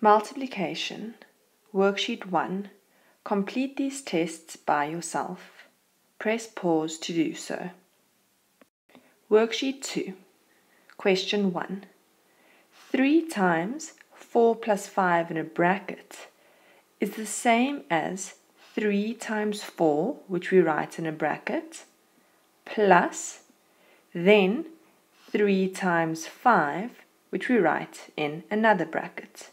Multiplication, Worksheet 1. Complete these tests by yourself. Press pause to do so. Worksheet 2. Question 1. 3 times 4 plus 5 in a bracket is the same as 3 times 4, which we write in a bracket, plus then 3 times 5, which we write in another bracket.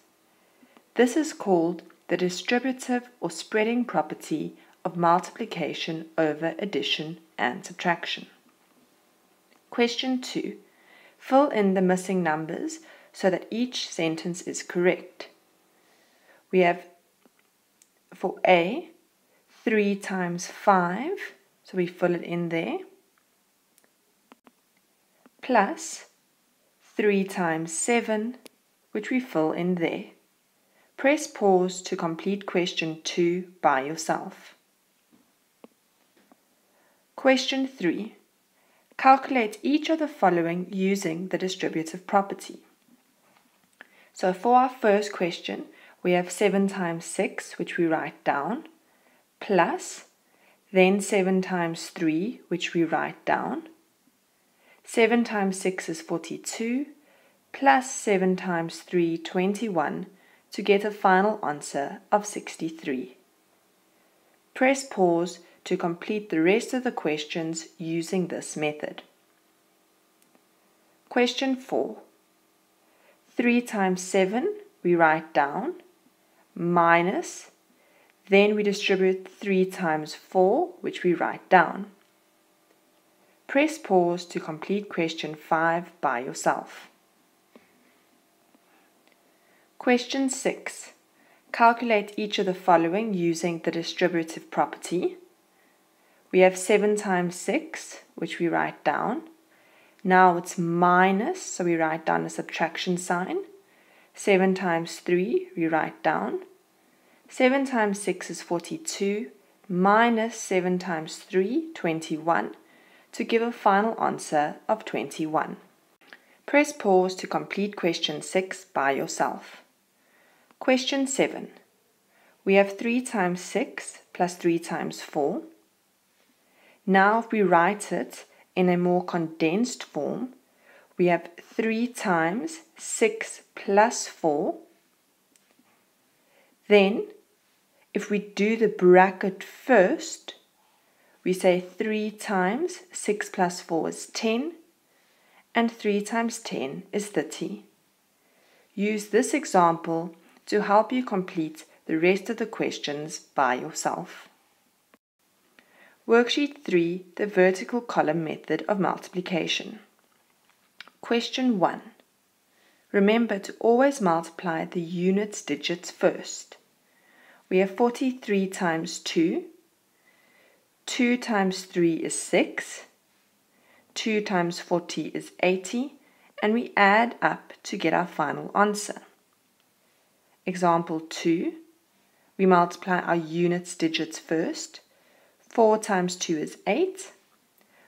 This is called the distributive or spreading property of multiplication over addition and subtraction. Question 2. Fill in the missing numbers so that each sentence is correct. We have for A, 3 times 5, so we fill it in there, plus 3 times 7, which we fill in there. Press pause to complete question 2 by yourself. Question 3. Calculate each of the following using the distributive property. So for our first question, we have 7 times 6, which we write down, plus then 7 times 3, which we write down. 7 times 6 is 42, plus 7 times 3, 21, to get a final answer of 63. Press pause to complete the rest of the questions using this method. Question 4. 3 times 7 we write down, minus, then we distribute 3 times 4, which we write down. Press pause to complete question 5 by yourself. Question 6. Calculate each of the following using the distributive property. We have 7 times 6, which we write down. Now it's minus, so we write down a subtraction sign. 7 times 3, we write down. 7 times 6 is 42, minus 7 times 3, 21, to give a final answer of 21. Press pause to complete question 6 by yourself. Question 7. We have 3 times 6 plus 3 times 4. Now if we write it in a more condensed form, we have 3 times 6 plus 4. Then, if we do the bracket first, we say 3 times 6 plus 4 is 10, and 3 times 10 is 30. Use this example to help you complete the rest of the questions by yourself. Worksheet 3, the vertical column method of multiplication. Question 1. Remember to always multiply the units digits first. We have 43 times 2. 2 times 3 is 6. 2 times 40 is 80. And we add up to get our final answer. Example 2. We multiply our units digits first. 4 times 2 is 8.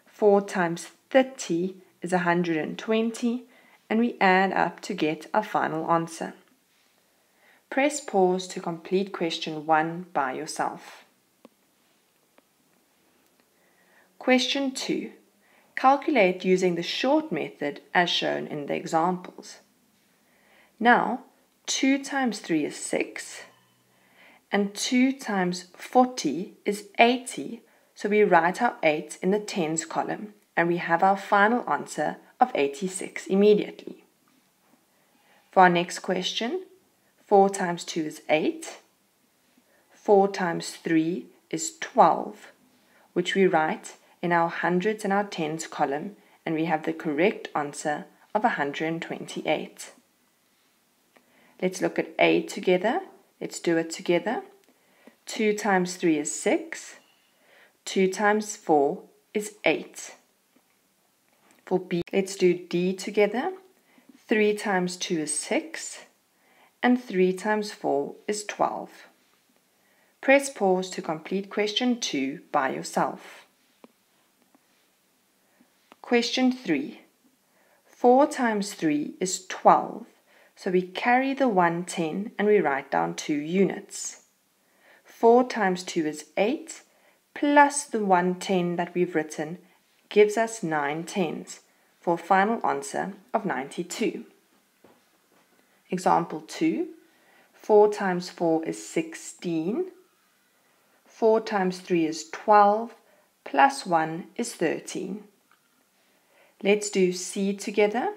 4 times 30 is 120. And we add up to get our final answer. Press pause to complete question 1 by yourself. Question 2. Calculate using the short method as shown in the examples. Now, 2 times 3 is 6, and 2 times 40 is 80, so we write our 8 in the tens column, and we have our final answer of 86 immediately. For our next question, 4 times 2 is 8, 4 times 3 is 12, which we write in our hundreds and our tens column, and we have the correct answer of 128. Let's look at A together. Let's do it together. 2 times 3 is 6. 2 times 4 is 8. For B, let's do D together. 3 times 2 is 6. And 3 times 4 is 12. Press pause to complete question 2 by yourself. Question 3. 4 times 3 is 12. So we carry the 110 and we write down 2 units. 4 times 2 is 8, plus the 110 that we've written gives us 9 tens, for a final answer of 92. Example 2, 4 times 4 is 16, 4 times 3 is 12, plus 1 is 13. Let's do C together.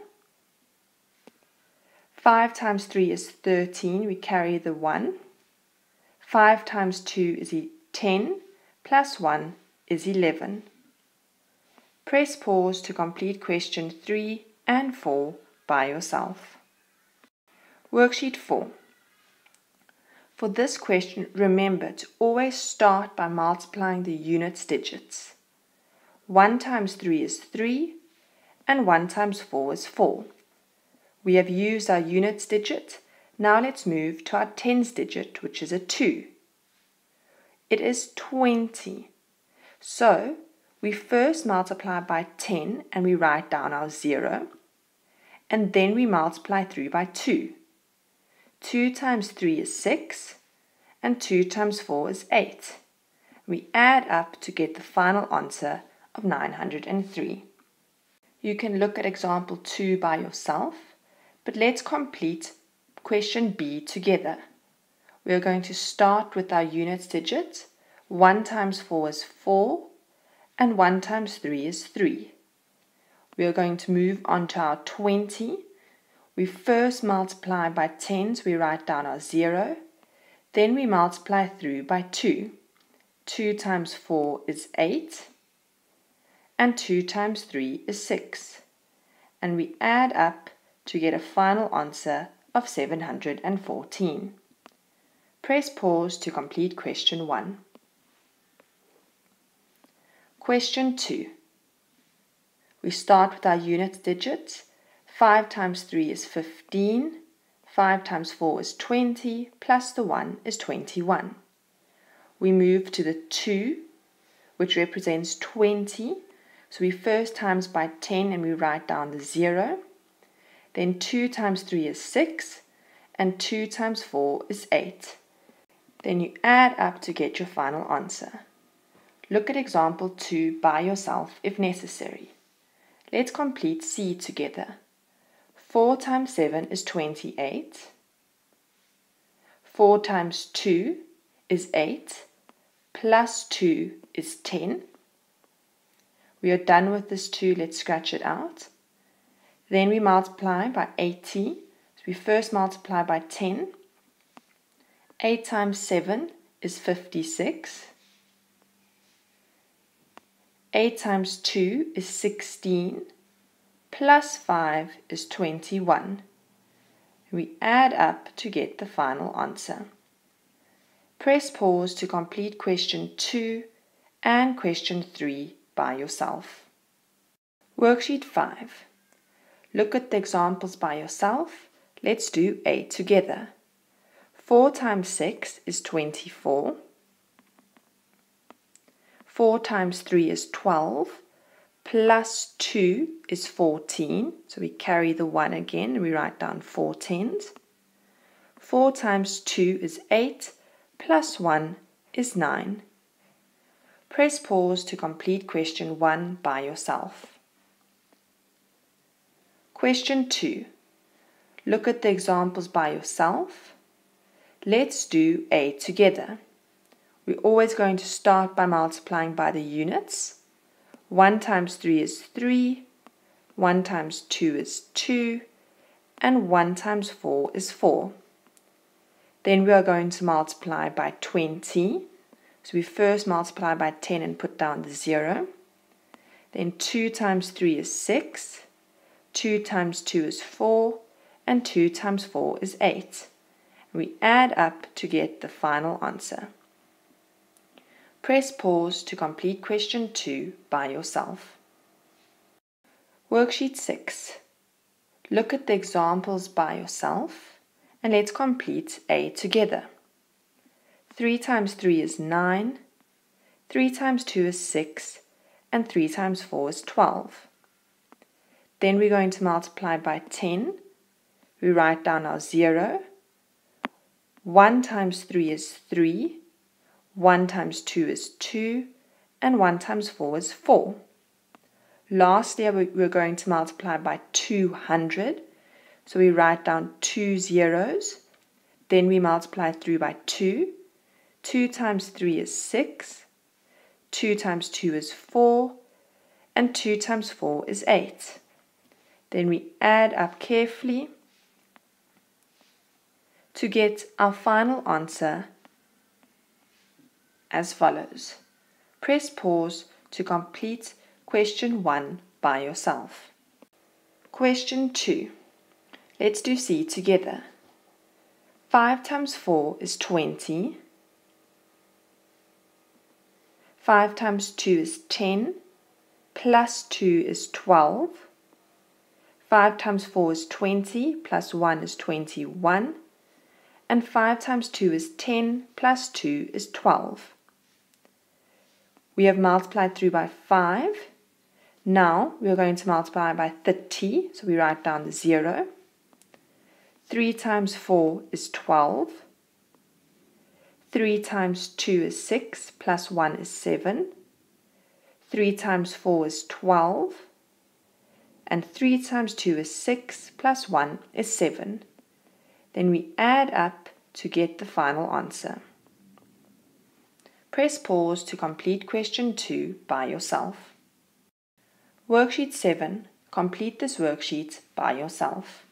5 times 3 is 13, we carry the 1. 5 times 2 is 10, plus 1 is 11. Press pause to complete question 3 and 4 by yourself. Worksheet 4. For this question, remember to always start by multiplying the units digits. 1 times 3 is 3, and 1 times 4 is 4. We have used our units digit. Now let's move to our tens digit, which is a 2. It is 20. So we first multiply by 10 and we write down our 0. And then we multiply through by 2. 2 times 3 is 6. And 2 times 4 is 8. We add up to get the final answer of 903. You can look at example 2 by yourself. But let's complete question B together. We are going to start with our units digit. 1 times 4 is 4, and 1 times 3 is 3. We are going to move on to our 20. We first multiply by tens, we write down our 0. Then we multiply through by 2. 2 times 4 is 8, and 2 times 3 is 6. And we add up to get a final answer of 714. Press pause to complete question 1. Question 2. We start with our unit digits. 5 times 3 is 15. 5 times 4 is 20, plus the 1 is 21. We move to the 2, which represents 20. So we first times by 10 and we write down the 0. Then 2 times 3 is 6, and 2 times 4 is 8. Then you add up to get your final answer. Look at example 2 by yourself if necessary. Let's complete C together. 4 times 7 is 28. 4 times 2 is 8, plus 2 is 10. We are done with this 2, let's scratch it out. Then we multiply by 80. So we first multiply by 10. 8 times 7 is 56. 8 times 2 is 16. Plus 5 is 21. We add up to get the final answer. Press pause to complete question 2 and question 3 by yourself. Worksheet 5. Look at the examples by yourself. Let's do A together. 4 times 6 is 24. 4 times 3 is 12. Plus 2 is 14. So we carry the 1 again and we write down 4 tens. 4 times 2 is 8. Plus 1 is 9. Press pause to complete question 1 by yourself. Question 2. Look at the examples by yourself. Let's do A together. We're always going to start by multiplying by the units. 1 times 3 is 3, 1 times 2 is 2, and 1 times 4 is 4. Then we are going to multiply by 20. So we first multiply by 10 and put down the 0. Then 2 times 3 is 6. 2 times 2 is 4, and 2 times 4 is 8. We add up to get the final answer. Press pause to complete question 2 by yourself. Worksheet 6. Look at the examples by yourself and let's complete A together. 3 times 3 is 9, 3 times 2 is 6, and 3 times 4 is 12. Then we're going to multiply by 10. we write down our 0. 1 times 3 is 3. 1 times 2 is 2. And 1 times 4 is 4. Lastly, we're going to multiply by 200. So we write down 2 zeros. Then we multiply through by 2. 2 times 3 is 6. 2 times 2 is 4. And 2 times 4 is 8. Then we add up carefully to get our final answer as follows. Press pause to complete question 1 by yourself. Question 2. Let's do C together. 5 times 4 is 20. 5 times 2 is 10. Plus 2 is 12. 5 times 4 is 20. Plus 1 is 21. And 5 times 2 is 10. Plus 2 is 12. We have multiplied through by 5. Now we are going to multiply by 30. So we write down the 0. 3 times 4 is 12. 3 times 2 is 6. Plus 1 is 7. 3 times 4 is 12. And 3 times 2 is 6. Plus 1 is 7. Then we add up to get the final answer. Press pause to complete question 2 by yourself. Worksheet 7. Complete this worksheet by yourself.